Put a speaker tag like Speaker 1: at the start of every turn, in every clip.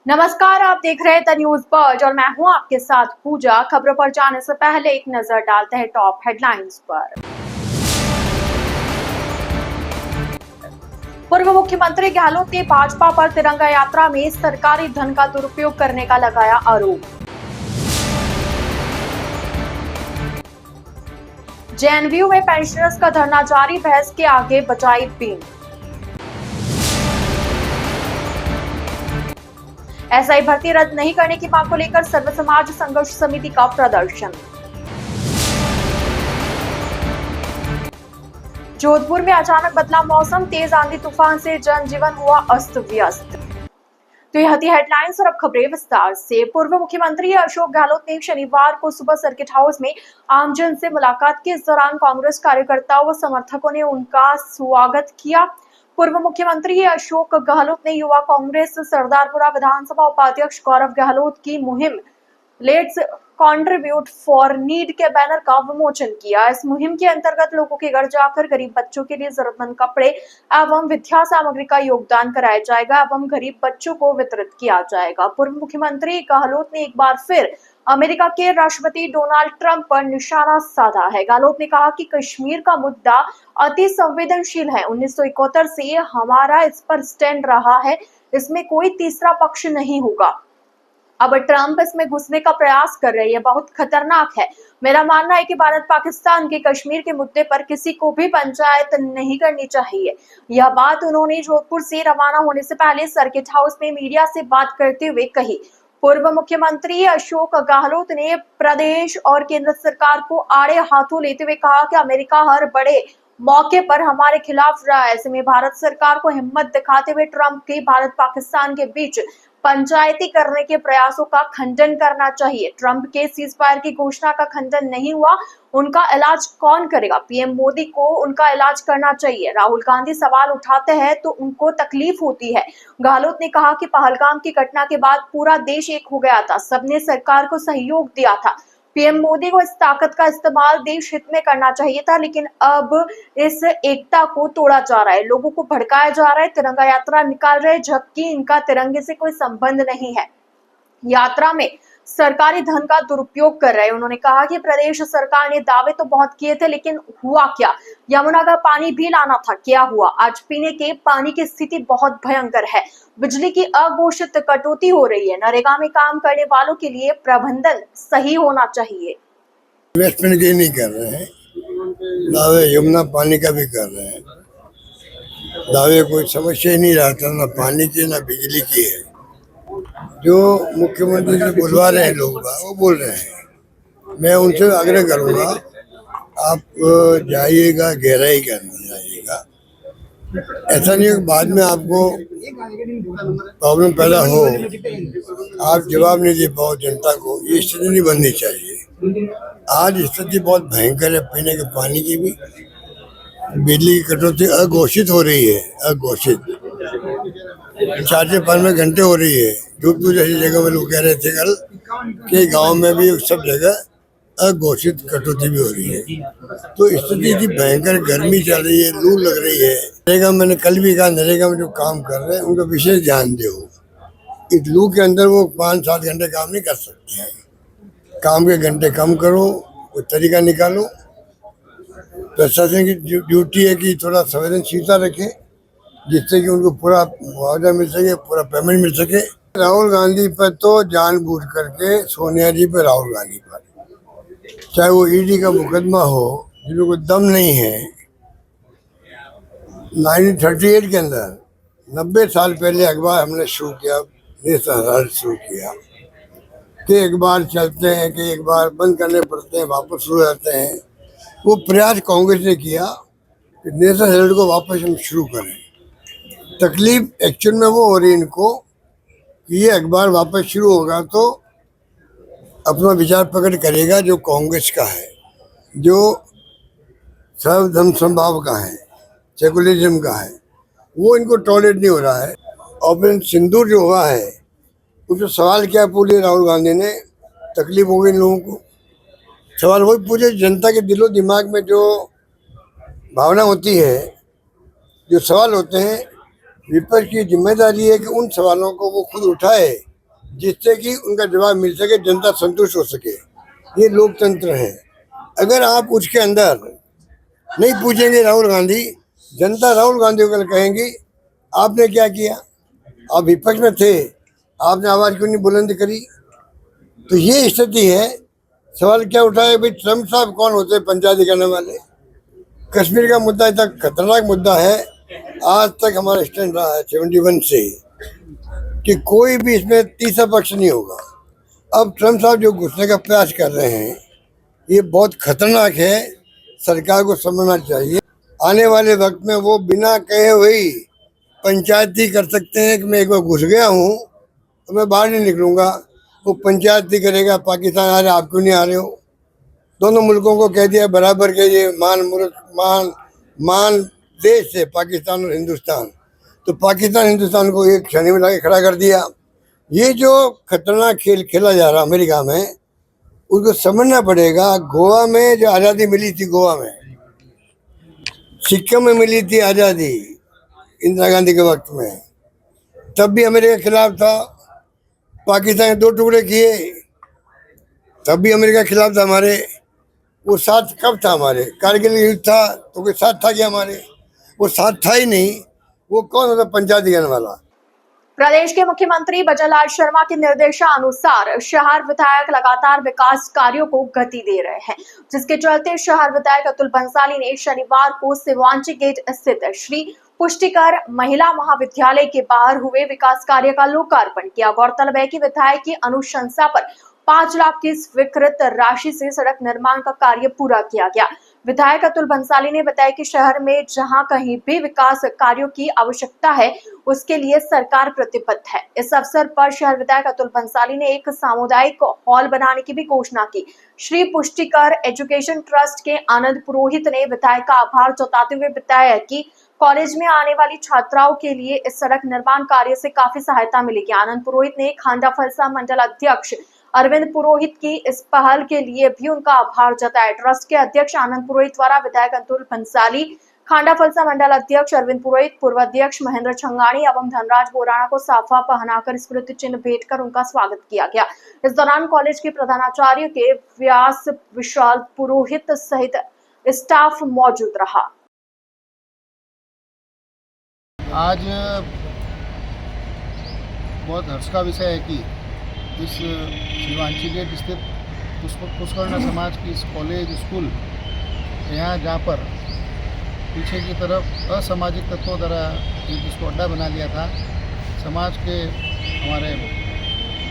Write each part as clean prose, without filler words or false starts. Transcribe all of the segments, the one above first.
Speaker 1: नमस्कार, आप देख रहे हैं द न्यूज बर्ड और मैं हूं आपके साथ पूजा। खबरों पर जाने से पहले एक नजर डालते हैं टॉप हेडलाइंस पर। पूर्व मुख्यमंत्री गहलोत ने भाजपा पर तिरंगा यात्रा में सरकारी धन का दुरुपयोग करने का लगाया आरोप। जेएनयू में पेंशनर्स का धरना जारी, बहस के आगे बचाई बीम। एसआई भर्ती रद्द नहीं करने की मांग को लेकर सर्व समाज संघर्ष समिति का प्रदर्शन। जोधपुर में अचानक बदला मौसम, तेज आंधी तूफान से जनजीवन हुआ अस्त व्यस्त। तो यह थी हेडलाइंस और अब खबरें विस्तार से। पूर्व मुख्यमंत्री अशोक गहलोत ने शनिवार को सुबह सर्किट हाउस में आमजन से मुलाकात की। इस दौरान कांग्रेस कार्यकर्ताओं व समर्थकों ने उनका स्वागत किया। पूर्व मुख्यमंत्री अशोक गहलोत ने युवा कांग्रेस सरदारपुरा विधानसभा उपाध्यक्ष गौरव गहलोत की मुहिम लेट्स कंट्रीब्यूट फॉर नीड के बैनर का विमोचन किया। इस मुहिम के अंतर्गत लोगों के घर जाकर गरीब बच्चों के लिए जरूरतमंद कपड़े एवं विद्या सामग्री का योगदान कराया जाएगा एवं गरीब बच्चों को वितरित किया जाएगा। पूर्व मुख्यमंत्री गहलोत ने एक बार फिर अमेरिका के राष्ट्रपति डोनाल्ड ट्रंप पर निशाना साधा है। गहलोत ने कहा कि कश्मीर का मुद्दा अति संवेदनशील है। 1971 से हमारा इस पर स्टैंड रहा है, इसमें कोई तीसरा पक्ष नहीं होगा। अब ट्रंप इसमें घुसने का प्रयास कर रहे हैं, बहुत खतरनाक है। मेरा मानना है कि भारत पाकिस्तान के कश्मीर के मुद्दे पर किसी को भी पंचायत नहीं करनी चाहिए। यह बात उन्होंने जोधपुर से रवाना होने से पहले सर्किट हाउस में मीडिया से बात करते हुए कही। पूर्व मुख्यमंत्री अशोक गहलोत ने प्रदेश और केंद्र सरकार को आड़े हाथों लेते हुए कहा कि अमेरिका हर बड़े मौके पर हमारे खिलाफ रहा है। ऐसे में भारत सरकार को हिम्मत दिखाते हुए ट्रंप के भारत पाकिस्तान के बीच पंचायती करने के प्रयासों का खंडन करना चाहिए। ट्रंप के सीजफायर की घोषणा का खंडन नहीं हुआ, उनका इलाज कौन करेगा? पीएम मोदी को उनका इलाज करना चाहिए। राहुल गांधी सवाल उठाते हैं तो उनको तकलीफ होती है। गहलोत ने कहा कि पहलगाम की घटना के बाद पूरा देश एक हो गया था, सबने सरकार को सहयोग दिया था। पीएम मोदी को इस ताकत का इस्तेमाल देश हित में करना चाहिए था, लेकिन अब इस एकता को तोड़ा जा रहा है, लोगों को भड़काया जा रहा है, तिरंगा यात्रा निकाल रहे हैं जबकि इनका तिरंगे से कोई संबंध नहीं है। यात्रा में सरकारी धन का दुरुपयोग कर रहे हैं। उन्होंने कहा कि प्रदेश सरकार ने दावे तो बहुत किए थे, लेकिन हुआ क्या? यमुना का पानी भी लाना था, क्या हुआ? आज पीने के पानी की स्थिति बहुत भयंकर है। बिजली की अघोषित कटौती हो रही है। नरेगा में काम करने वालों के लिए प्रबंधन सही होना चाहिए।
Speaker 2: इन्वेस्टमेंट के नहीं कर रहे हैं, दावे यमुना पानी का भी कर रहे हैं। दावे कोई समस्या ही नहीं रहता, ना पानी की ना बिजली की है। जो मुख्यमंत्री से बुलवा रहे हैं लोग वो बोल रहे हैं। मैं उनसे आग्रह करूंगा, आप जाइएगा, गहराई करने जाइएगा। ऐसा नहीं है कि बाद में आपको प्रॉब्लम पैदा हो, आप जवाब नहीं दे पाओ जनता को। ये स्थिति नहीं बननी चाहिए। आज स्थिति बहुत भयंकर है, पीने के पानी की भी। बिजली की कटौती अघोषित हो रही है, अघोषित 4-5 घंटे हो रही है। जोधपुर जैसी जगह में लोग कह रहे थे कल कि गांव में भी सब जगह अघोषित कटौती भी हो रही है। तो स्थिति इतनी भयंकर, गर्मी चल रही है, लू लग रही है। नरेगा मैंने कल भी कहा, नरेगा में जो काम कर रहे हैं उनका विशेष ध्यान दो। इस लू के अंदर वो 5-7 घंटे काम नहीं कर सकते हैं। काम के घंटे कम करो, कोई तरीका निकालो। प्रशासन की ड्यूटी है कि थोड़ा संवेदनशीलता रखें, जिससे कि उनको पूरा मुआवजा मिल सके, पूरा पेमेंट मिल सके। राहुल गांधी पर तो जानबूझ करके, सोनिया जी पर, राहुल गांधी पर, चाहे वो ईडी का मुकदमा हो, जिनको कोई दम नहीं है। 1938 के अंदर 90 साल पहले अखबार हमने शुरू किया, शुरू किया कि एक बार चलते हैं कि एक बार बंद करने पड़ते हैं, वापस शुरू रहते हैं। वो प्रयास कांग्रेस ने किया कि नेशनल हेराल्ड को वापस हम शुरू करें। तकलीफ एक्चुअल में वो हो रही है इनको कि ये अखबार वापस शुरू होगा तो अपना विचार प्रकट करेगा जो कांग्रेस का है, जो सर्वधर्म समभाव का है, सेकुलरिज्म का है, वो इनको टॉलरेट नहीं हो रहा है। ऑपरेशन सिंदूर जो हुआ है उसमें सवाल क्या पूछे राहुल गांधी ने, तकलीफ हो गई लोगों को। सवाल वही पूछे, जनता के दिलो दिमाग में जो भावना होती है, जो सवाल होते हैं, विपक्ष की जिम्मेदारी है कि उन सवालों को वो खुद उठाए जिससे कि उनका जवाब मिल सके, जनता संतुष्ट हो सके। ये लोकतंत्र है। अगर आप उसके अंदर नहीं पूछेंगे राहुल गांधी, जनता राहुल गांधी को कल कहेंगी आपने क्या किया, आप विपक्ष में थे, आपने आवाज क्यों नहीं बुलंद करी। तो ये स्थिति है। सवाल क्या उठा है भाई, ट्रम्प साहब कौन होते हैं पंचायती करने वाले। कश्मीर का मुद्दा इतना खतरनाक मुद्दा है, आज तक हमारा स्टैंड रहा है 71 से कि कोई भी इसमें तीसरा पक्ष नहीं होगा। अब ट्रम्प साहब जो घुसने का प्रयास कर रहे हैं ये बहुत खतरनाक है, सरकार को समझना चाहिए। आने वाले वक्त में वो बिना कहे हुए ही पंचायती कर सकते हैं कि मैं एक बार घुस गया हूँ तो मैं बाहर नहीं निकलूंगा। वो पंचायती करेगा, पाकिस्तान आ रहे आप क्यों नहीं आ रहे हो। दोनों मुल्कों को कह दिया बराबर के ये मान देश है पाकिस्तान और हिंदुस्तान। तो पाकिस्तान हिंदुस्तान को एक क्षण में लाके खड़ा कर दिया। ये जो खतरनाक खेल खेला जा रहा अमेरिका में, उसको समझना पड़ेगा। गोवा में जो आज़ादी मिली थी, गोवा में, सिक्किम में मिली थी आज़ादी इंदिरा गांधी के वक्त में, तब भी अमेरिका के खिलाफ था। पाकिस्तान के 2 टुकड़े किए, तब भी अमेरिका के खिलाफ था हमारे। वो साथ कब था हमारे, कारगिल युद्ध था तो कोई साथ था क्या हमारे, वो साथ था ही नहीं। वो कौन होता पंचायती करने वाला।
Speaker 1: प्रदेश के मुख्यमंत्री भजनलाल शर्मा के निर्देशानुसार शहर विधायक लगातार विकास कार्यों को गति दे रहे हैं, जिसके चलते शहर विधायक अतुल बंसाली ने शनिवार को सिवांची गेट स्थित श्री पुष्टिकर महिला महाविद्यालय के बाहर हुए विकास कार्य का लोकार्पण किया। गौरतलब है कि विधायक की अनुशंसा पर 5 लाख की स्वीकृत राशि से सड़क निर्माण का कार्य पूरा किया गया। विधायक अतुल बंसाली ने बताया कि शहर में जहां कहीं भी विकास कार्यों की आवश्यकता है उसके लिए सरकार प्रतिबद्ध है। इस अवसर पर शहर विधायक अतुल बंसाली ने एक सामुदायिक हॉल बनाने की भी घोषणा की। श्री पुष्टिकर एजुकेशन ट्रस्ट के आनंद पुरोहित ने विधायक का आभार जताते हुए बताया कि कॉलेज में आने वाली छात्राओं के लिए इस सड़क निर्माण कार्य से काफी सहायता मिलेगी। आनंद पुरोहित ने खांडा फलसा मंडल अध्यक्ष अरविंद पुरोहित की इस पहल के लिए भी उनका आभार जताया। ट्रस्ट के अध्यक्ष आनंद पुरोहित द्वारा विधायक अतुल बंसाली, खांडा फलसा मंडल अध्यक्ष अरविंद पुरोहित, पूर्व अध्यक्ष महेंद्र छंगानी एवं धनराज बोराना को साफा पहनाकर स्मृति चिन्ह भेंट कर उनका स्वागत किया गया। इस दौरान कॉलेज के प्रधानाचार्य के व्यास विशाल पुरोहित सहित स्टाफ मौजूद रहा।
Speaker 3: आज बहुत हर्ष का विषय है कि इस शिवांची गेट स्थित पुष्कर्ण समाज की इस कॉलेज स्कूल यहाँ जहाँ पर पीछे की तरफ असामाजिक तत्वों द्वारा इसको अड्डा बना लिया था, समाज के हमारे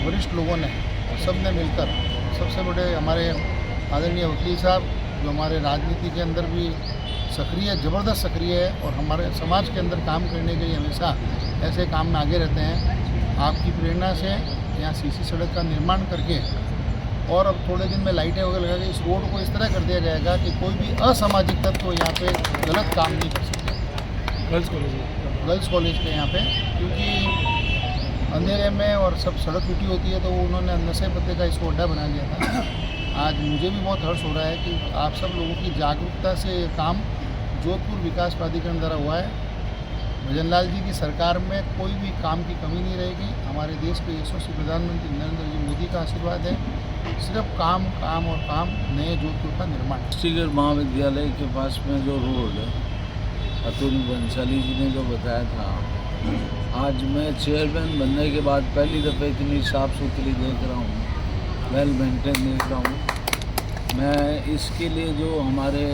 Speaker 3: वरिष्ठ लोगों ने और सब ने मिलकर, सबसे बड़े हमारे आदरणीय वकील साहब जो हमारे राजनीति के अंदर भी सक्रिय, ज़बरदस्त सक्रिय है और हमारे समाज के अंदर काम करने के लिए हमेशा ऐसे काम में आगे रहते हैं। आपकी प्रेरणा से यहाँ सीसी सड़क का निर्माण करके और अब थोड़े दिन में लाइटें वगैरह लगा के इस रोड को इस तरह कर दिया जाएगा कि कोई भी असामाजिक तत्व यहाँ पे गलत काम नहीं कर सकते। गर्ल्स कॉलेज के यहाँ पे, क्योंकि अंधेरे में और सब सड़क टूटी होती है तो उन्होंने नशे पत्ते का इसको अड्डा बना लिया था। आज मुझे भी बहुत हर्ष हो रहा है कि आप सब लोगों की जागरूकता से ये काम जोधपुर विकास प्राधिकरण द्वारा हुआ है। भजनलाल जी की सरकार में कोई भी काम की कमी नहीं रहेगी। हमारे देश के यशस्वी प्रधानमंत्री नरेंद्र जी मोदी का आशीर्वाद है। सिर्फ काम काम और काम, नए जोधपुर का निर्माण। पुष्टिकर
Speaker 4: महाविद्यालय के पास में जो रोड अतुल बंसाली जी ने जो बताया था, आज मैं चेयरमैन बनने के बाद पहली दफ़े इतनी साफ़ सुथरी देख रहा हूँ, वेल मेंटेन देख रहा हूँ। मैं इसके लिए जो हमारे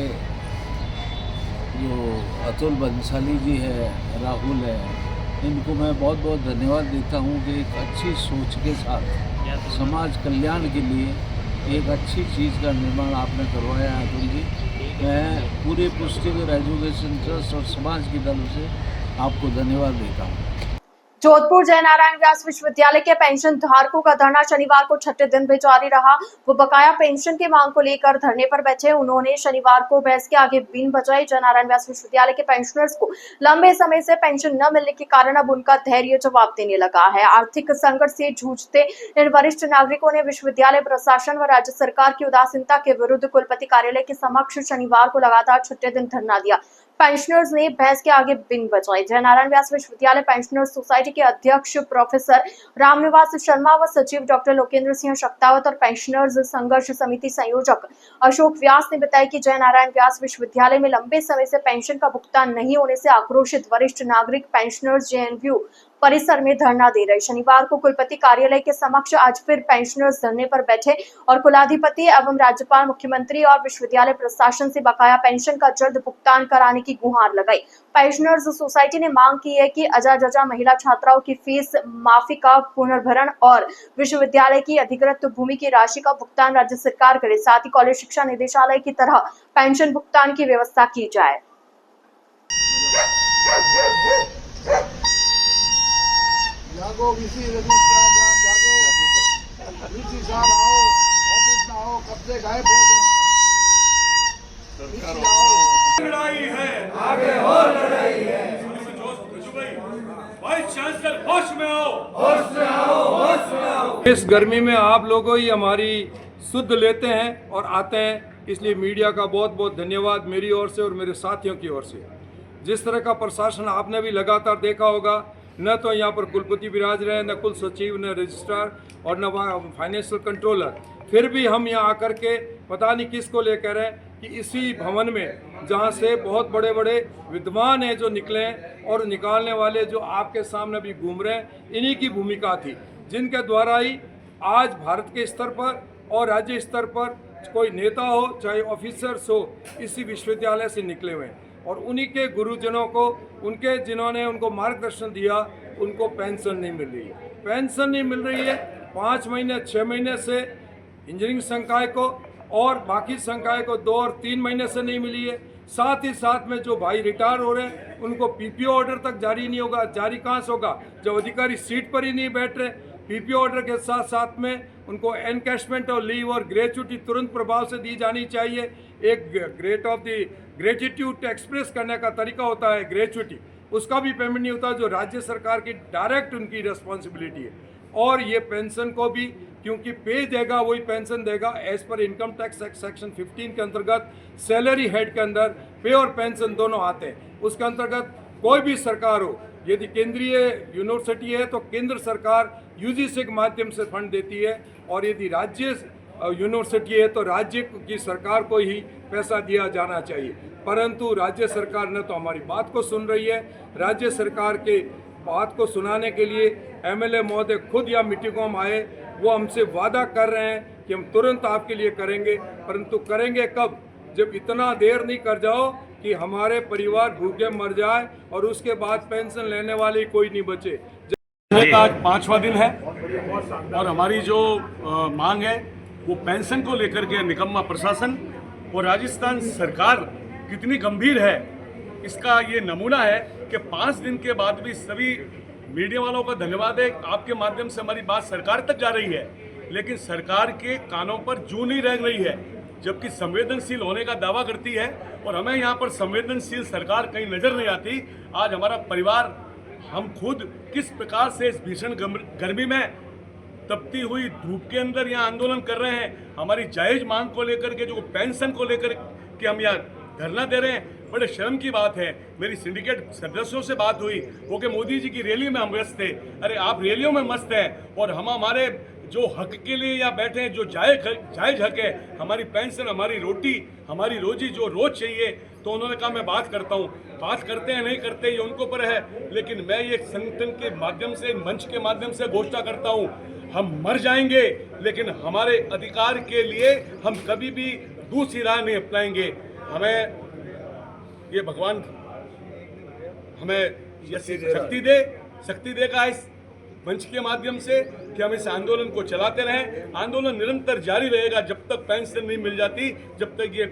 Speaker 4: जो अतुल बंसाली जी है, राहुल है, इनको मैं बहुत बहुत धन्यवाद देता हूँ कि एक अच्छी सोच के साथ समाज कल्याण के लिए एक अच्छी चीज़ का निर्माण आपने करवाया है अतुल जी। मैं पूरे पुष्टिकर एजुकेशन ट्रस्ट और समाज की तरफ से आपको धन्यवाद देता हूँ।
Speaker 1: जोधपुर जय नारायण व्यास विश्वविद्यालय के पेंशन धारकों का धरना शनिवार को छठे दिन भी जारी रहा। वो बकाया पेंशन की मांग को लेकर धरने पर बैठे। उन्होंने शनिवार को बहस के आगे बीन बजाई। जय नारायण व्यास विश्वविद्यालय के पेंशनर्स को लंबे समय से पेंशन न मिलने के कारण अब उनका धैर्य जवाब देने लगा है। आर्थिक संकट से जूझते इन वरिष्ठ नागरिकों ने विश्वविद्यालय प्रशासन व राज्य सरकार की उदासीनता के विरुद्ध कुलपति कार्यालय के समक्ष शनिवार को लगातार छठे दिन धरना दिया। पेंशनर्स ने भैंस के आगे बिंग बजाई। जयनारायण व्यास विश्वविद्यालय पेंशनर्स सोसाइटी के अध्यक्ष प्रोफेसर रामनिवास शर्मा व सचिव डॉक्टर लोकेंद्र सिंह शक्तावत और पेंशनर्स संघर्ष समिति संयोजक अशोक व्यास ने बताया कि जयनारायण व्यास विश्वविद्यालय में लंबे समय से पेंशन का भुगतान नहीं होने से आक्रोशित वरिष्ठ नागरिक पेंशनर्स जेएनयू परिसर में धरना दे रहे। शनिवार को कुलपति कार्यालय के समक्ष आज फिर पेंशनर्स धरने पर बैठे और कुलाधिपति एवं राज्यपाल, मुख्यमंत्री और विश्वविद्यालय प्रशासन से बकाया पेंशन का जल्द भुगतान कराने की गुहार लगाई। पेंशनर्स सोसाइटी ने मांग की है कि अजा महिला छात्राओं की फीस माफी का पुनर्भरण और विश्वविद्यालय की अधिकृत भूमि की राशि का भुगतान राज्य सरकार करे। साथ ही कॉलेज शिक्षा निदेशालय की तरह पेंशन भुगतान की व्यवस्था की जाए।
Speaker 3: जागो वीसी रजिस्ट्रार साहब, जागो वीसी साहब, आओ ऑफिस में आओ, कब्जे गायब हो गए।
Speaker 5: लड़ाई है, आगे और लड़ाई है। वाइस चांसलर होश में आओ, होश में आओ, होश में आओ।
Speaker 6: इस गर्मी में आप लोगों ही हमारी सुध लेते हैं और आते हैं, इसलिए मीडिया का बहुत बहुत धन्यवाद मेरी ओर से और मेरे साथियों की ओर से। जिस तरह का प्रशासन आपने भी लगातार देखा होगा, न तो यहाँ पर कुलपति विराज रहे, न कुल सचिव, न रजिस्ट्रार और न फाइनेंशियल कंट्रोलर। फिर भी हम यहाँ आकर के पता नहीं किसको लेकर हैं कि इसी भवन में जहाँ से बहुत बड़े बड़े विद्वान हैं जो निकले हैं और निकालने वाले जो आपके सामने भी घूम रहे हैं, इन्हीं की भूमिका थी, जिनके द्वारा ही आज भारत के स्तर पर और राज्य स्तर पर कोई नेता हो चाहे ऑफिसर्स हो, इसी विश्वविद्यालय से निकले हुए हैं। और उन्हीं के गुरुजनों को, उनके जिन्होंने उनको मार्गदर्शन दिया, उनको पेंशन नहीं मिल रही है। पेंशन नहीं मिल रही है 5 महीने 6 महीने से इंजीनियरिंग संकाय को, और बाकी संकाय को 2 और 3 महीने से नहीं मिली है। साथ ही साथ में जो भाई रिटायर हो रहे हैं उनको पीपीओ ऑर्डर तक जारी नहीं होगा। जारी कहाँ से होगा जब अधिकारी सीट पर ही नहीं बैठ रहे। पीपीओ ऑर्डर के साथ साथ में उनको एनकैशमेंट और लीव और ग्रेच्युटी तुरंत प्रभाव से दी जानी चाहिए। एक ग्रेटिट्यूड एक्सप्रेस करने का तरीका होता है ग्रेच्युटी, उसका भी पेमेंट नहीं होता, जो राज्य सरकार की डायरेक्ट उनकी रिस्पॉन्सिबिलिटी है। और ये पेंशन को भी क्योंकि पे देगा वही पेंशन देगा, as per income tax act section 15 के अंतर्गत सैलरी हेड के अंदर पे और पेंशन दोनों आते हैं। उसके अंतर्गत कोई भी सरकार हो, यदि केंद्रीय यूनिवर्सिटी है तो केंद्र सरकार यूजीसी के माध्यम से फंड देती है, और यदि राज्य यूनिवर्सिटी है तो राज्य की सरकार को ही पैसा दिया जाना चाहिए। परंतु राज्य सरकार न तो हमारी बात को सुन रही है। राज्य सरकार के बात को सुनाने के लिए एमएलए महोदय खुद या मीटिंगों में आए, वो हमसे वादा कर रहे हैं कि हम तुरंत आपके लिए करेंगे, परंतु करेंगे कब, जब इतना देर नहीं कर जाओ कि हमारे परिवार भूखे मर जाए और उसके बाद पेंशन लेने वाले कोई नहीं बचे।
Speaker 5: आज 5वां दिन है और हमारी जो मांग है वो पेंशन को लेकर के निकम्मा प्रशासन और राजस्थान सरकार कितनी गंभीर है, इसका ये नमूना है कि 5 दिन के बाद भी सभी मीडिया वालों का धन्यवाद है, आपके माध्यम से हमारी बात सरकार तक जा रही है, लेकिन सरकार के कानों पर जूं नहीं रह रही है, जबकि संवेदनशील होने का दावा करती है। और हमें यहाँ पर संवेदनशील सरकार कहीं नजर नहीं आती। आज हमारा परिवार, हम खुद किस प्रकार से इस भीषण गर्मी में तपती हुई धूप के अंदर यहाँ आंदोलन कर रहे हैं। हमारी जायज मांग को लेकर के, जो पेंशन को लेकर के हम यहाँ धरना दे रहे हैं, बड़े शर्म की बात है। मेरी सिंडिकेट सदस्यों से बात हुई, वो कि मोदी जी की रैली में हम व्यस्त थे। अरे आप रैलियों में मस्त हैं और हम हमारे जो हक के लिए यहाँ बैठे हैं, जो जायज हक है, हमारी पेंशन, हमारी रोटी, हमारी रोजी जो रोज चाहिए, तो उन्होंने कहा मैं बात करता हूँ। बात करते हैं नहीं करते ये उनको पर है, लेकिन मैं ये संगठन के माध्यम से, मंच के माध्यम से घोषणा करता हूँ, हम मर जाएंगे लेकिन हमारे अधिकार के लिए हम कभी भी दूसरी राह नहीं अपनाएंगे। हमें ये भगवान हमें ये शक्ति देगा इस मंच के माध्यम से कि हम इस आंदोलन को चलाते रहें। आंदोलन निरंतर जारी रहेगा जब तक पेंशन नहीं मिल जाती, जब तक ये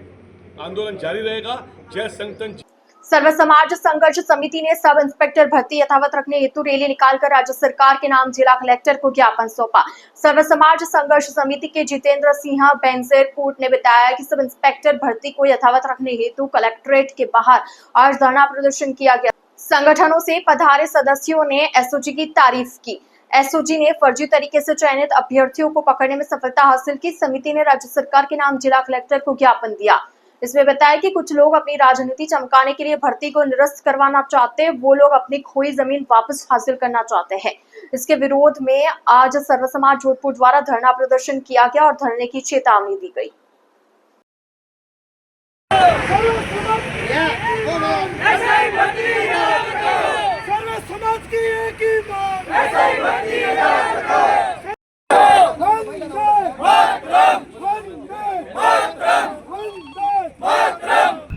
Speaker 5: आंदोलन जारी रहेगा। जय संगठन।
Speaker 1: सर्व समाज संघर्ष समिति ने सब इंस्पेक्टर भर्ती यथावत रखने हेतु रैली निकालकर राज्य सरकार के नाम जिला कलेक्टर को ज्ञापन सौंपा। सर्व समाज संघर्ष समिति के जितेंद्र सिंह बेंजेरकोट ने बताया कि सब इंस्पेक्टर भर्ती को यथावत रखने हेतु कलेक्ट्रेट के बाहर आज धरना प्रदर्शन किया गया। संगठनों से पधारे सदस्यों ने एसओजी की तारीफ की। एसओजी ने फर्जी तरीके से चयनित अभ्यर्थियों को पकड़ने में सफलता हासिल की। समिति ने राज्य सरकार के नाम जिला कलेक्टर को ज्ञापन दिया। इसमें बताया कि कुछ लोग अपनी राजनीति चमकाने के लिए भर्ती को निरस्त करवाना चाहते हैं। वो लोग अपनी खोई जमीन वापस हासिल करना चाहते हैं। इसके विरोध में आज सर्व समाज जोधपुर द्वारा धरना प्रदर्शन किया गया और धरने की चेतावनी दी गई।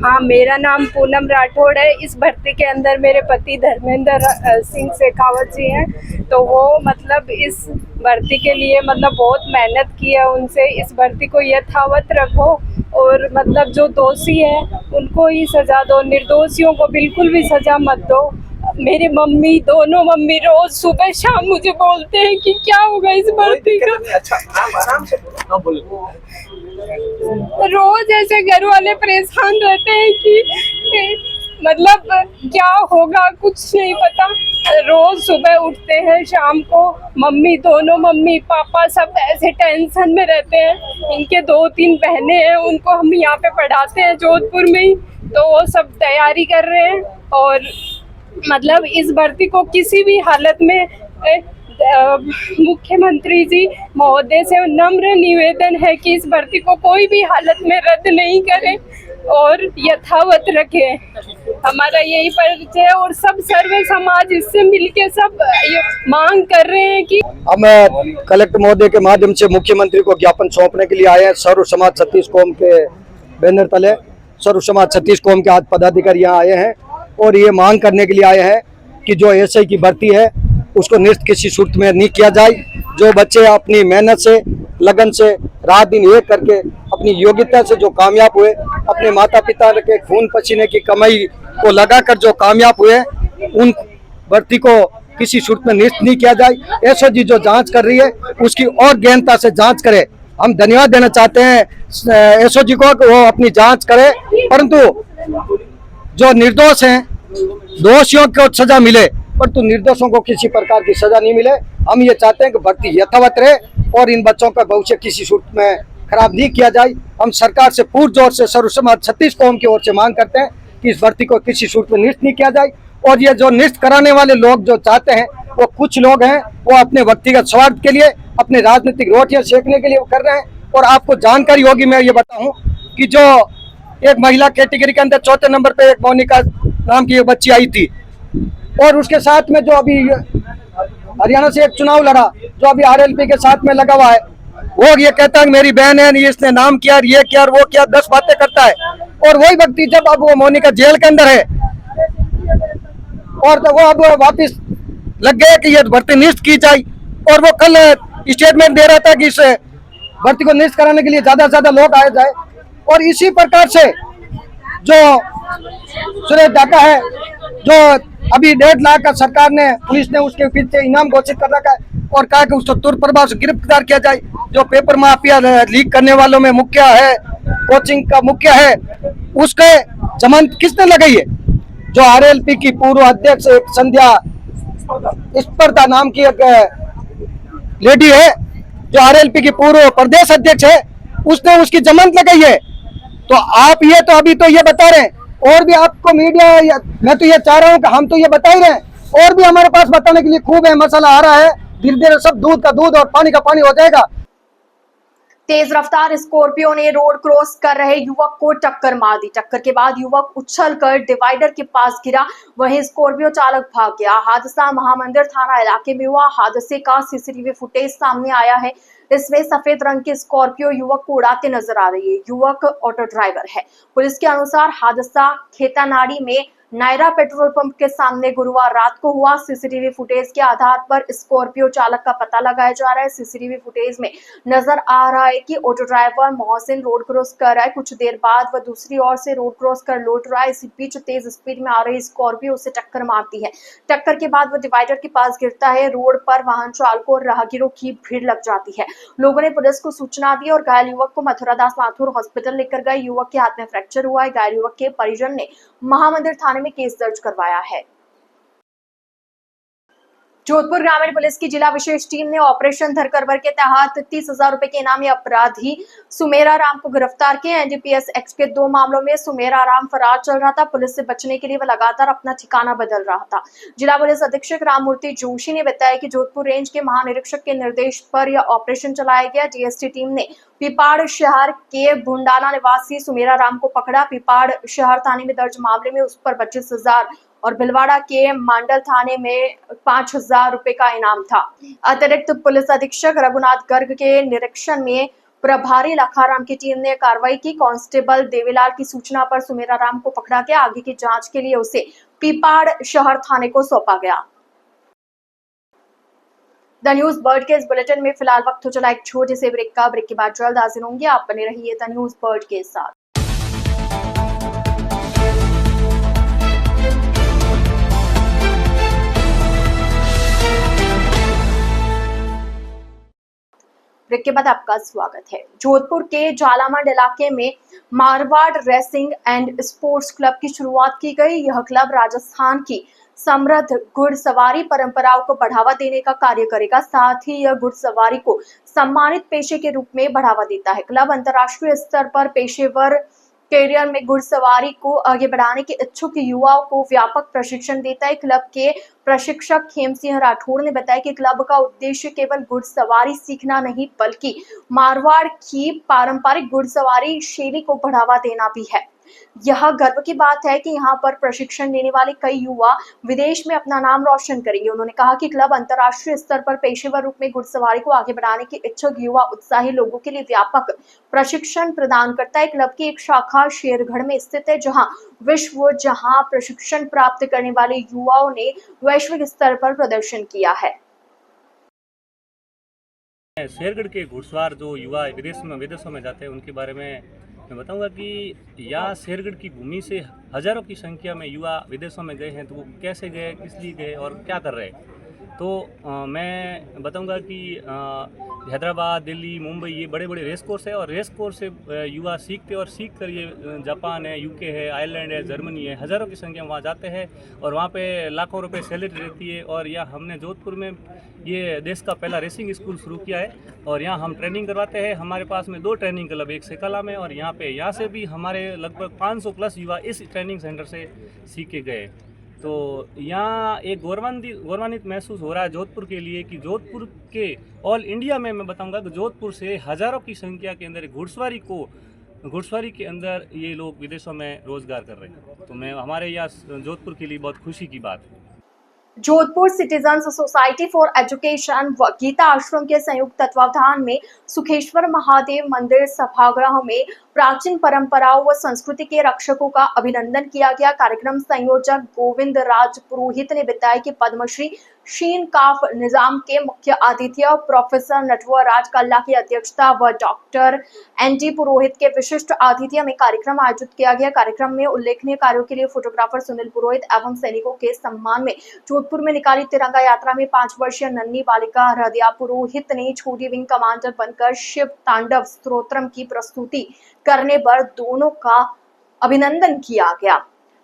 Speaker 7: हाँ, मेरा नाम पूनम राठौड़ है। इस भर्ती के अंदर मेरे पति धर्मेंद्र सिंह शेखावत जी हैं। तो वो मतलब इस भर्ती के लिए मतलब बहुत मेहनत की है। उनसे इस भर्ती को यथावत रखो और मतलब जो दोषी है उनको ही सजा दो, निर्दोषियों को बिल्कुल भी सजा मत दो। मेरी मम्मी, दोनों मम्मी रोज सुबह शाम मुझे बोलते हैं कि क्या होगा इस भर्ती का। रोज ऐसे घर वाले परेशान रहते हैं कि मतलब क्या होगा कुछ नहीं पता। रोज सुबह उठते हैं, शाम को मम्मी, दोनों मम्मी पापा सब ऐसे टेंशन में रहते हैं। इनके 2-3 बहनें हैं, उनको हम यहाँ पे पढ़ाते हैं जोधपुर में ही, तो वो सब तैयारी कर रहे हैं। और मतलब इस भर्ती को किसी भी हालत में मुख्यमंत्री जी महोदय से नम्र निवेदन है कि इस भर्ती को कोई भी हालत में रद्द नहीं करें और यथावत रखें। हमारा यही परिचय है और सब सर्व समाज इससे मिलके सब ये मांग कर रहे हैं कि
Speaker 8: हम कलेक्टर महोदय के माध्यम से मुख्यमंत्री को ज्ञापन सौंपने के लिए आए हैं। सर्व समाज छत्तीस कौम के बैनर तले सर्व समाज छत्तीस कौम के आज पदाधिकारी यहाँ आए हैं और ये मांग करने के लिए आए हैं कि जो एसआई की भर्ती है उसको निरस्त किसी सूरत में नहीं किया जाए। जो बच्चे अपनी मेहनत से, लगन से, रात दिन एक करके अपनी योग्यता से जो कामयाब हुए, अपने माता पिता के खून पसीने की कमाई को लगाकर जो कामयाब हुए, उन भर्ती को किसी सूरत में निरस्त नहीं किया जाए। एसओजी जो जांच कर रही है उसकी और गहनता से जांच करे। हम धन्यवाद देना चाहते हैं एसओजी को कि वो अपनी जांच करे, परंतु जो निर्दोष हैं दोषियों को सजा मिले, परंतु निर्दोषों को किसी प्रकार की सजा नहीं मिले। हम ये चाहते हैं कि भर्ती यथावत रहे और इन बच्चों का भविष्य किसी सूरत में खराब नहीं किया जाए। हम सरकार से पुरजोर से सर्व समाज छत्तीस कौम की ओर से मांग करते हैं कि इस भर्ती को किसी सूरत में निरस्त नहीं किया जाए। और ये जो निरस्त कराने वाले लोग जो चाहते हैं वो कुछ लोग हैं, वो अपने व्यक्तिगत स्वार्थ के लिए, अपने राजनीतिक रोटियां सेकने के लिए वो कर रहे हैं। और आपको जानकारी होगी, मैं ये बताऊं कि जो एक महिला कैटेगरी के अंदर 4थे नंबर पे एक मोनिका नाम की एक बच्ची आई थी और उसके साथ में जो अभी हरियाणा से एक चुनाव लड़ा, जो अभी आरएलपी के साथ में लगा हुआ है, वो ये कहता है मेरी बहन है, इसने नाम किया, ये किया, वो किया, 10 बातें करता है। और वही व्यक्ति जब अब वो मोनिका जेल के अंदर है और तो वो अब वापिस लग गए कि ये भर्ती निरस्त की जाए। और वो कल स्टेटमेंट दे रहा था कि इस भर्ती को निरस्त कराने के लिए ज्यादा से ज्यादा लोग आए जाए। और इसी प्रकार से जो सुरेश डाका है, जो अभी 1.5 लाख का सरकार ने, पुलिस ने उसके पीछे इनाम घोषित कर रखा है और कहा कि उसको तुरंत प्रभाव से गिरफ्तार किया जाए। जो पेपर माफिया लीक करने वालों में मुख्य है, कोचिंग का मुख्य है, उसके जमानत किसने लगाई है? जो आरएलपी की पूर्व अध्यक्ष एक संध्या स्पर्धा नाम की एक लेडी है, जो आरएलपी की पूर्व प्रदेश अध्यक्ष है, उसने उसकी जमानत लगाई है। तो आप ये तो अभी तो ये बता रहे हैं, और भी आपको मीडिया, मैं तो ये चाह रहा हूँ कि हम तो ये बता ही रहे हैं, और भी हमारे पास बताने के लिए खूब है। मसाला आ रहा है, धीरे धीरे सब दूध का दूध और पानी का पानी हो जाएगा।
Speaker 1: तेज रफ्तार स्कॉर्पियो ने रोड क्रॉस कर रहे युवक को टक्कर मार दी। टक्कर के बाद युवक उछलकर डिवाइडर के पास गिरा, वहीं स्कॉर्पियो चालक भाग गया। हादसा महामंदिर थाना इलाके में हुआ। हादसे का सीसीटीवी फुटेज सामने आया है। इसमें सफेद रंग की स्कॉर्पियो युवक को उड़ाते नजर आ रही है। युवक ऑटो ड्राइवर है। पुलिस के अनुसार हादसा खेतानाड़ी में नायरा पेट्रोल पंप के सामने गुरुवार रात को हुआ। सीसीटीवी फुटेज के आधार पर स्कॉर्पियो चालक का पता लगाया जा रहा है। सीसीटीवी फुटेज में नजर आ रहा है कि auto driver Mohsin road cross कर रहा है। कुछ देर बाद वह दूसरी ओर से रोड क्रॉस कर लौट रहा है। इसी बीच तेज स्पीड में आ रही स्कॉर्पियो उसे टक्कर मारती है। टक्कर के बाद वह डिवाइडर के पास गिरता है। रोड पर वाहन चालकों और राहगीरों की भीड़ लग जाती है। लोगों ने पुलिस को सूचना दी और घायल युवक को मथुरादास माथुर हॉस्पिटल लेकर गए। युवक के हाथ में फ्रैक्चर हुआ है। घायल युवक के परिजन ने महामंदिर थाने में केस दर्ज करवाया है। जोधपुर ग्रामीण पुलिस की जिला विशेष टीम ने ऑपरेशन धरकरबर के तहत 30,000 रुपए के इनामी अपराधी सुमेरा राम को गिरफ्तार किया। एनडीपीएस एक्ट के 2 मामलों में सुमेरा राम फरार चल रहा था। पुलिस से बचने के लिए वह लगातार अपना ठिकाना बदल रहा था। जिला पुलिस अधीक्षक राममूर्ति जोशी ने बताया कि जोधपुर रेंज के महानिरीक्षक के निर्देश पर यह ऑपरेशन चलाया गया। डीएसटी टीम ने पीपाड़ शहर के भुंडाना निवासी सुमेरा राम को पकड़ा। पीपाड़ शहर थाने में दर्ज मामले में उस पर 25,000 और भिलवाड़ा के मंडल थाने में 5,000 रुपए का इनाम था। अतिरिक्त पुलिस अधीक्षक रघुनाथ गर्ग के निरीक्षण में प्रभारी लखाराम की टीम ने कार्रवाई की। कांस्टेबल देवीलाल की सूचना पर सुमेरा राम को पकड़ा गया। आगे की जांच के लिए उसे पीपाड़ शहर थाने को सौंपा गया। द न्यूज बर्ड के इस बुलेटिन में फिलहाल वक्त हो चला एक छोटे से ब्रेक का। ब्रेक के बाद जल्द हाजिर होंगे। आप बने रहिए द न्यूज बर्ड के साथ। ब्रेक के बाद आपका स्वागत है। जोधपुर के जालामंड इलाके में Marwar racing and sports club की शुरुआत की गई। यह क्लब राजस्थान की समृद्ध घुड़सवारी परंपराओं को बढ़ावा देने का कार्य करेगा। साथ ही यह घुड़सवारी को सम्मानित पेशे के रूप में बढ़ावा देता है। क्लब अंतर्राष्ट्रीय स्तर पर पेशेवर कैरियर में घुड़सवारी को आगे बढ़ाने के इच्छुक युवाओं को व्यापक प्रशिक्षण देता है। क्लब के प्रशिक्षक खेम सिंह राठौड़ ने बताया कि क्लब का उद्देश्य केवल घुड़सवारी सीखना नहीं बल्कि मारवाड़ की पारंपरिक घुड़सवारी शैली को बढ़ावा देना भी है। यह गर्व की बात है कि यहाँ पर प्रशिक्षण लेने वाले कई युवा विदेश में अपना नाम रोशन करेंगे। उन्होंने कहा कि क्लब अंतर्राष्ट्रीय स्तर पर पेशेवर रूप में घुड़सवारी को आगे बढ़ाने के इच्छुक युवा उत्साही लोगों के लिए व्यापक प्रशिक्षण प्रदान करता है। क्लब की एक शाखा शेरगढ़ में स्थित है, जहां प्रशिक्षण प्राप्त करने वाले युवाओं ने वैश्विक स्तर पर प्रदर्शन किया है।
Speaker 9: शेरगढ़ के घुड़सवार जो युवा विदेशों में जाते हैं उनके बारे में मैं बताऊंगा कि यहाँ शेरगढ़ की भूमि से हजारों की संख्या में युवा विदेशों में गए हैं। तो वो कैसे गए, किस लिए गए और क्या कर रहे हैं, तो मैं बताऊंगा कि हैदराबाद, दिल्ली, मुंबई ये बड़े बड़े रेस कोर्स है और रेस कोर्स से युवा सीखते और सीख कर ये जापान है, यूके है, आयरलैंड है, जर्मनी है, हज़ारों की संख्या में वहाँ जाते हैं और वहाँ पे लाखों रुपए सैलरी रहती है। और यहाँ हमने जोधपुर में ये देश का पहला रेसिंग स्कूल शुरू किया है और यहाँ हम ट्रेनिंग करवाते हैं। हमारे पास में 2 ट्रेनिंग क्लब, एक सेकाला में और यहाँ से भी हमारे लगभग 500 प्लस युवा इस ट्रेनिंग सेंटर से सीख के गए। तो यहाँ एक गौरवान्वित महसूस हो रहा है जोधपुर के लिए कि जोधपुर के ऑल इंडिया में मैं बताऊंगा कि जोधपुर से हज़ारों की संख्या के अंदर घुड़सवारी के अंदर ये लोग विदेशों में रोजगार कर रहे हैं। तो मैं हमारे यहाँ जोधपुर के लिए बहुत खुशी की बात है।
Speaker 1: Jodhpur citizens society for education व गीता आश्रम के संयुक्त तत्वावधान में सुखेश्वर महादेव मंदिर सभागृह में प्राचीन परंपराओं व संस्कृति के रक्षकों का अभिनंदन किया गया। कार्यक्रम संयोजक गोविंद राज पुरोहित ने बताया कि पद्मश्री शीन काफ निजाम के मुख्य अतिथि प्रोफेसर नटवर राज कल्ला की अध्यक्षता व डॉक्टर एनडी पुरोहित के विशिष्ट आतिथ्य में कार्यक्रम आयोजित किया गया। कार्यक्रम में उल्लेखनीय कार्यों के लिए फोटोग्राफर सुनील पुरोहित एवं सैनिकों के सम्मान में जोधपुर में निकाली तिरंगा यात्रा में 5 वर्षीय नन्ही बालिका हृदया पुरोहित ने छोटी विंग कमांडर बनकर शिव तांडव स्तोत्रम की प्रस्तुति करने पर दोनों का अभिनंदन किया गया।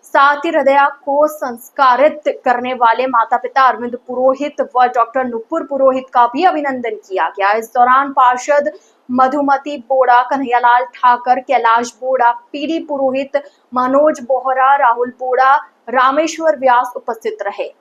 Speaker 1: साथ ही हृदया को संस्कारित करने वाले माता पिता अरविंद पुरोहित व डॉक्टर नुपुर पुरोहित का भी अभिनंदन किया गया। इस दौरान पार्षद मधुमती बोड़ा, कन्हैयालाल ठाकर, कैलाश बोड़ा, पीडी पुरोहित, मनोज बोहरा, राहुल बोड़ा, रामेश्वर व्यास उपस्थित रहे।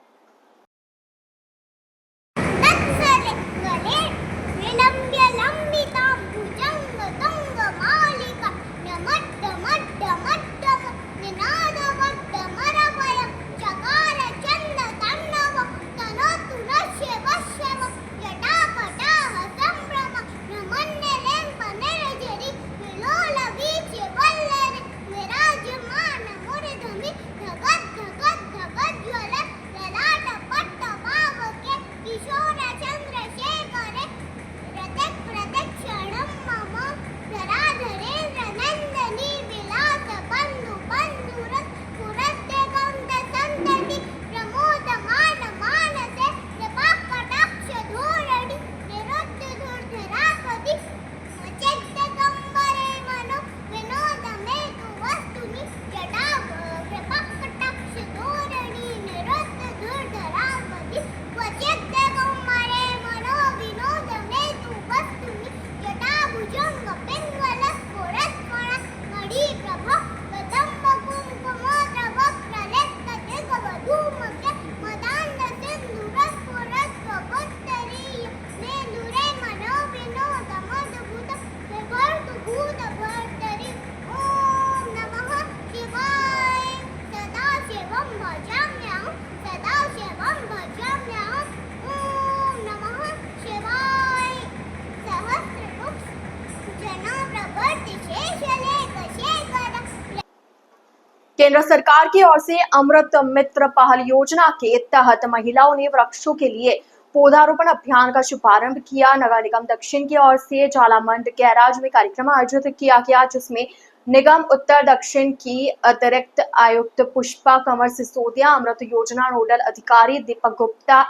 Speaker 1: केंद्र सरकार की ओर से अमृत मित्र पहल योजना के तहत महिलाओं ने वृक्षों के लिए पौधारोपण अभियान का शुभारंभ किया। नगर निगम दक्षिण की ओर से झालामंड गैराज में कार्यक्रम आयोजित किया गया, जिसमें निगम उत्तर दक्षिण की अतिरिक्त आयुक्त पुष्पा कंवर सिसोदिया, अमृत योजना नोडल अधिकारी दीपक गुप्ता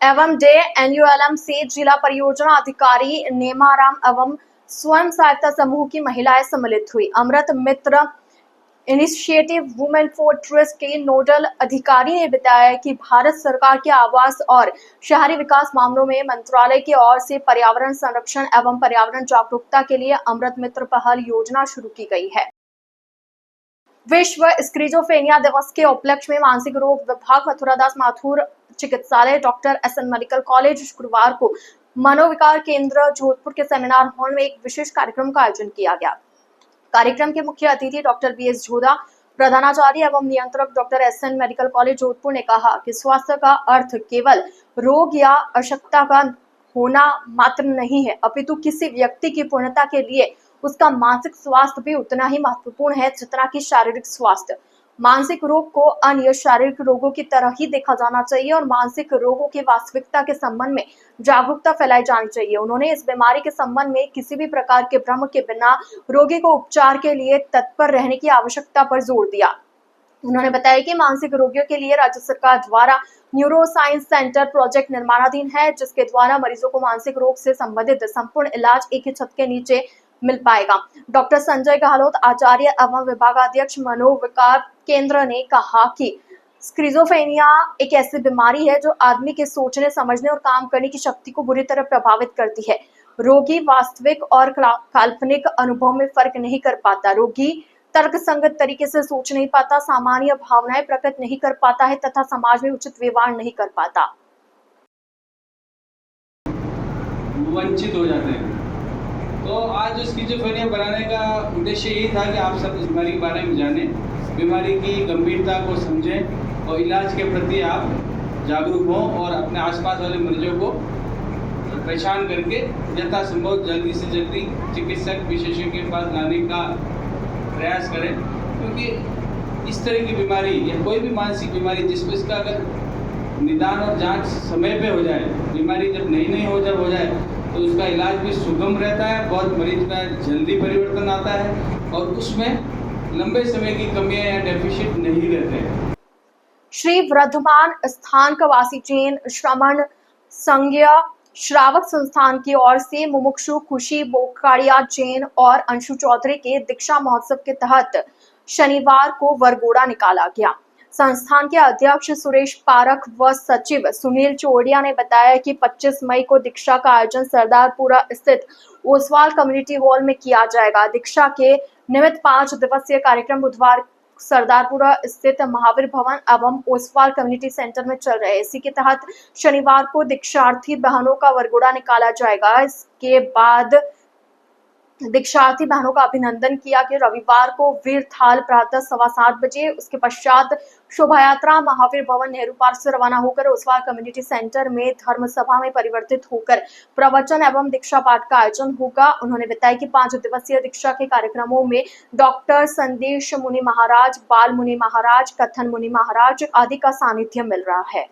Speaker 1: एवं NULM से जिला परियोजना अधिकारी नेमाराम एवं स्वयं सहायता समूह की महिलाएं सम्मिलित हुई। अमृत मित्र इनिशिएटिव वुमेन फॉर ट्रस्ट के नोडल अधिकारी ने बताया कि भारत सरकार के आवास और शहरी विकास मामलों में मंत्रालय की ओर से पर्यावरण संरक्षण एवं पर्यावरण जागरूकता के लिए अमृत मित्र पहल योजना शुरू की गई है। विश्व स्क्रीजोफ्रेनिया दिवस के उपलक्ष्य में मानसिक रोग विभाग मथुरादास माथुर चिकित्सालय डॉक्टर SN मेडिकल कॉलेज शुक्रवार को मनोविकार केंद्र जोधपुर के सेमिनार हॉल में एक विशेष कार्यक्रम का आयोजन किया गया। कार्यक्रम के मुख्य अतिथि डॉक्टर BS झोदा, प्रधानाचार्य एवं नियंत्रक doctor SN medical college Jodhpur ने कहा कि स्वास्थ्य का अर्थ केवल रोग या अशक्तता का होना मात्र नहीं है, अपितु किसी व्यक्ति की पूर्णता के लिए उसका मानसिक स्वास्थ्य भी उतना ही महत्वपूर्ण है जितना कि शारीरिक स्वास्थ्य। मानसिक रोग को अन्य शारीरिक रोगों की तरह ही देखा जाना चाहिए और मानसिक रोगों की वास्तविकता के संबंध में जागरूकता फैलाई जानी चाहिए। उन्होंने इस बीमारी के संबंध में किसी भी प्रकार के भ्रम के बिना रोगी को उपचार के लिए तत्पर रहने की आवश्यकता पर जोर दिया। उन्होंने बताया कि मानसिक रोगियों के लिए राज्य सरकार द्वारा न्यूरो साइंस सेंटर प्रोजेक्ट निर्माणाधीन है, जिसके द्वारा मरीजों को मानसिक रोग से संबंधित संपूर्ण इलाज एक ही छत के नीचे मिल पाएगा। डॉक्टर संजय गहलोत, आचार्य एवं विभागाध्यक्ष मनोविकार केंद्र ने कहा कि स्क्रीजोफ्रेनिया एक ऐसी बीमारी है जो आदमी के सोचने, समझने और काम करने की शक्ति को बुरी तरह प्रभावित करती है। रोगी वास्तविक और काल्पनिक अनुभव में फर्क नहीं कर पाता। रोगी तर्क संगत तरीके से सोच नहीं पाता, सामान्य भावनाएं प्रकट नहीं कर पाता है तथा समाज में उचित व्यवहार नहीं कर पाता।
Speaker 10: वंचित हो जाते हैं। तो आज जो स्किज़ोफ्रेनिया बनाने का उद्देश्य यही था कि आप सब इस बीमारी के बारे में जानें, बीमारी की गंभीरता को समझें और इलाज के प्रति आप जागरूक हों और अपने आसपास वाले मरीजों को पहचान करके यथासंभव जल्दी से जल्दी चिकित्सक विशेषज्ञ के पास लाने का प्रयास करें, क्योंकि इस तरह की बीमारी या कोई भी मानसिक बीमारी जिसको इसका अगर निदान और जांच समय पे हो जाए, बीमारी जब नई हो जाए तो उसका इलाज भी सुगम रहता है, बहुत मरीज में जल्दी परिवर्तन आता है और उसमें लंबे समय की कमियां या डेफिशिट नहीं रहते हैं।
Speaker 1: श्री वर्धमान स्थान कवासी जैन श्रमण संघीय श्रावक संस्थान की ओर से मुमुक्षु खुशी बोकाड़िया जैन और अंशु चौधरी के दीक्षा महोत्सव के तहत शनिवार को वरघोड़ा निकाला गया। संस्थान के अध्यक्ष सुरेश पारख व सचिव सुनील चोड़िया ने बताया कि 25 मई को दीक्षा का आयोजन सरदारपुरा स्थित ओसवाल कम्युनिटी हॉल में किया जाएगा। दीक्षा के निमित्त 5 दिवसीय कार्यक्रम बुधवार सरदारपुरा स्थित महावीर भवन एवं ओसवाल कम्युनिटी सेंटर में चल रहे। इसी के तहत शनिवार को दीक्षार्थी बहनों का वरघोड़ा निकाला जाएगा। इसके बाद दीक्षार्थी बहनों का अभिनंदन किया कि रविवार को वीर थाल प्रातः 7:15 बजे, उसके पश्चात शोभा यात्रा महावीर भवन नेहरू पार्क से रवाना होकर ओसवाल कम्युनिटी सेंटर में धर्म सभा में परिवर्तित होकर प्रवचन एवं दीक्षा पाठ का आयोजन होगा। उन्होंने बताया कि 5 दिवसीय दीक्षा के कार्यक्रमों में डॉक्टर संदेश मुनि महाराज, बाल मुनि महाराज, कथन मुनि महाराज आदि का सानिध्य मिल रहा है।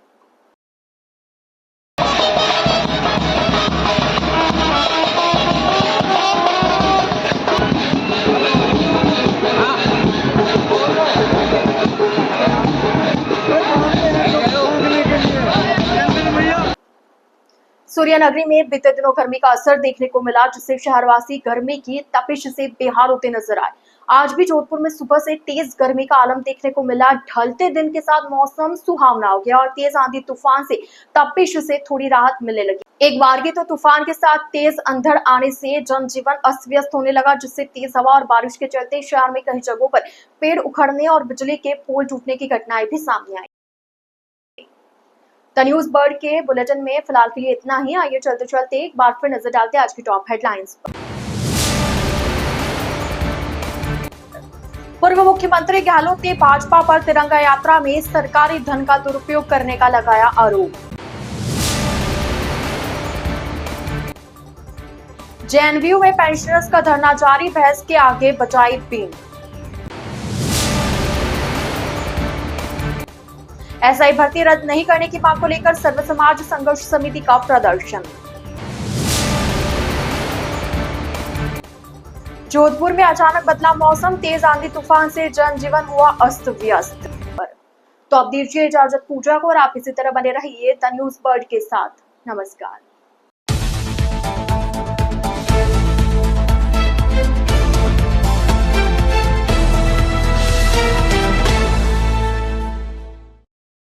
Speaker 1: सूर्यनगरी में बीते दिनों गर्मी का असर देखने को मिला, जिससे शहरवासी गर्मी की तपिश से बेहाल होते नजर आए। आज भी जोधपुर में सुबह से तेज गर्मी का आलम देखने को मिला। ढलते दिन के साथ मौसम सुहावना हो गया और तेज आंधी तूफान से तपिश से थोड़ी राहत मिलने लगी। एक बारगी तो तूफान के साथ तेज अंधड़ आने से जनजीवन अस्त व्यस्त होने लगा, जिससे तेज हवा और बारिश के चलते शहर में कई जगहों पर पेड़ उखड़ने और बिजली के पोल टूटने की घटनाएं भी सामने आई। द न्यूज बर्ड के बुलेटिन में फिलहाल के लिए इतना ही। आइए चलते चलते एक बार फिर नजर डालते हैं आज की टॉप हेडलाइंस पर। पूर्व मुख्यमंत्री गहलोत ने भाजपा पर तिरंगा यात्रा में सरकारी धन का दुरुपयोग करने का लगाया आरोप। जेएनयू में पेंशनर्स का धरना जारी, बहस के आगे बजाई बीन। एसआई भर्ती रद्द नहीं करने की मांग को लेकर सर्व समाज संघर्ष समिति का प्रदर्शन। जोधपुर में अचानक बदला मौसम, तेज आंधी तूफान से जनजीवन हुआ अस्त व्यस्त। तो अब दीजिए इजाजत पूजा को और आप इसी तरह बने रहिए द न्यूज बर्ड के साथ। नमस्कार।